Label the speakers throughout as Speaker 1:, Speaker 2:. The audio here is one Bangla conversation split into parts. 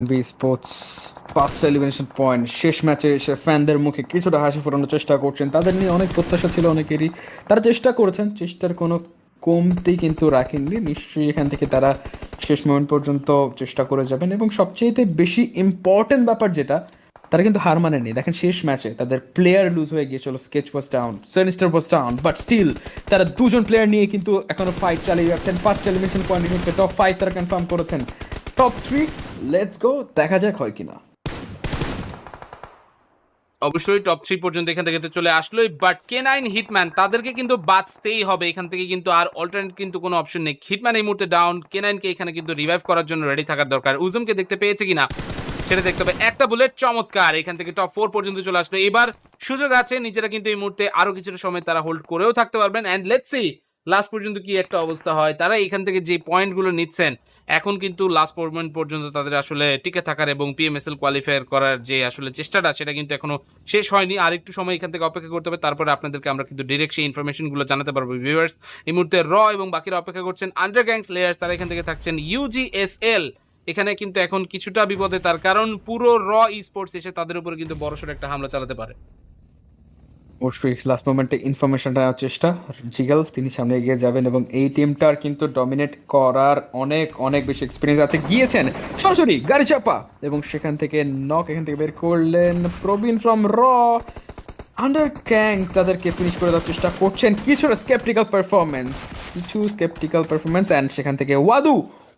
Speaker 1: বি স্পোর্টস 5টা এলিমিনেশন পয়েন্ট শেষ ম্যাচে এসে ফ্যানদের মুখে কিছুটা হাসি ফোটানোর চেষ্টা করছেন। তাদের নিয়ে অনেক প্রত্যাশা ছিল অনেকেরই, তারা চেষ্টা করেছেন, চেষ্টার কোনো কমতি কিন্তু রাখেননি। নিশ্চয়ই এখান থেকে তারা শেষ মোমেন্ট পর্যন্ত চেষ্টা করে যাবেন। এবং সবচেয়ে বেশি ইম্পর্টেন্ট ব্যাপার যেটা, তারা কিন্তু হার মানেনি। দেখেন শেষ ম্যাচে তাদের প্লেয়ার লুজ হয়ে গিয়েছিল, sketch was down, sinister was down, but still তারা দুজন প্লেয়ার নিয়ে কিন্তু এখনো ফাইট চালিয়ে যাচ্ছেন। 5টা এলিমিনেশন পয়েন্ট হচ্ছে, টপ 5 তারা কনফার্ম করেছেন। টপ 3 লেটস গো, দেখা যাক হয় কিনা।
Speaker 2: অবশ্যই টপ 3 পর্যন্ত এখান থেকে তো চলে আসলোই, বাট K9 হিটম্যান তাদেরকে কিন্তু বাঁচতেই হবে এখান থেকে, কিন্তু আর অল্টারনেট কিন্তু কোনো অপশন নেই। হিটম্যান এই মুহূর্তে ডাউন, K9 কে এখানে কিন্তু রিভাইভ করার জন্য রেডি থাকার দরকার। উজুমকে দেখতে পেয়েছে কিনা সেটা দেখতে হবে। একটা বুলেট, চমৎকার, এখান থেকে টপ 4 পর্যন্ত চলে আসলো। এবার সুযোগ আছে, নিজেরা কিন্তু এই মুহূর্তে আরো কিছুটা সময় তারা হোল্ড করেও থাকতে পারবেন। এন্ড লেটস সি লাস্ট পর্যন্ত কি একটা অবস্থা হয়। তারা এখান থেকে যে পয়েন্টগুলো নিচ্ছেন, এখন কিন্তু লাস্ট পয়েন্ট পর্যন্ত তাদের আসলে টিকে থাকার এবং পিএমএসএল কোয়ালিফায়ার করার যে আসলে চেষ্টাটা, সেটা কিন্তু এখনো শেষ হয়নি। আর একটু সময় এখান থেকে অপেক্ষা করতে হবে, তারপরে আপনাদেরকে আমরা কিন্তু ডিরেক্ট সেই ইনফরমেশনগুলো জানাতে পারবো। ভিউয়ার্স, এই মুহূর্তে র এবং বাকিরা অপেক্ষা করছেন আন্ডার গ্যাংস লেয়ার্স, তারা এখান থেকে থাকছেন ইউজিএসএল। এখানে কিন্তু এখন কিছুটা বিপদে, তার কারণ পুরো র ই স্পোর্টস এসে তাদের উপরে কিন্তু বড়সড় একটা হামলা চালাতে পারে।
Speaker 1: অবশ্যই লাস্ট মোমেন্টে ইনফরমেশনটা নেওয়ার চেষ্টা, জিগেল তিনি সামনে এগিয়ে যাবেন এবং এই টিমটার কিন্তু ডমিনেট করার অনেক অনেক বেশি এক্সপিরিয়েন্স আছে। গিয়েছেন সরাসরি গাড়ি চাপা এবং সেখান থেকে নক এখান থেকে বের করলেন প্রবীণ ফ্রম র। আন্ডার গ্যাং তাদেরকে ফিনিশ করে দেওয়ার চেষ্টা করছেন, কিছুটা স্কেপটিক্যাল পারফরমেন্স অ্যান্ড সেখান থেকে ওয়াদু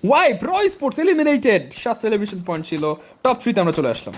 Speaker 1: ওয়াইপ র স্পোর্টস এলিমিনেটেড। 7 এলিমিনেশন পয়েন্ট ছিল, টপ 3 তে আমরা চলে আসলাম।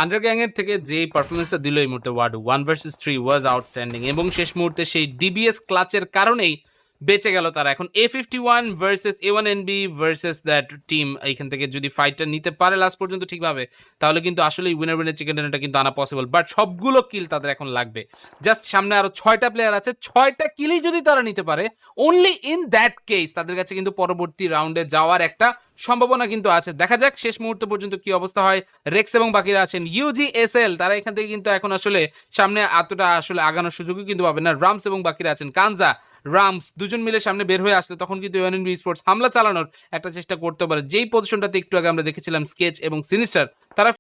Speaker 2: আন্ডার গ্যাং এর থেকে যে পারফরমেন্সটা দিল এই মুহূর্তে ওয়ার্ডু, 1 vs 3 ওয়াজ আউটস্ট্যান্ডিং, এবং শেষ মুহূর্তে সেই ডিবিএস ক্লাচের কারণেই বেঁচে গেল তারা। এখন A51 versus A1NB versus that team, এইখান থেকে যদি ফাইটটা নিতে পারে লাস্ট পর্যন্ত ঠিকভাবে, তাহলে কিন্তু আসলে উইনার উইনার চিকেন ডিনারটা কিন্তু আনা পসিবল। বাট সবগুলো কিল তাদের এখন লাগবে। জাস্ট সামনে আরো 6টা প্লেয়ার আছে, 6টা কিলই যদি তারা নিতে পারে, অনলি ইন দ্যাট কেস তাদের কাছে কিন্তু পরবর্তী রাউন্ডে যাওয়ার একটা সম্ভাবনা কিন্তু আছে। দেখা যাক শেষ মুহূর্ত পর্যন্ত কি অবস্থা হয়। রেক্স এবং বাকিরা আছেন ইউজিএসএল, তারা এখান থেকে কিন্তু এখন আসলে সামনে এতটা আসলে আগানোর সুযোগই কিন্তু পাবে না। রামস এবং বাকিরা আছেন কানজা, রামস দুজন মিলে সামনে বের হয়ে আসলে তখন কিন্তু ইউএনবি স্পোর্টস হামলা চালানোর একটা চেষ্টা করতে পারে। যেই পজিশনটাতে একটু আগে আমরা দেখেছিলাম স্কেচ এবং সিনিস্টার, তারা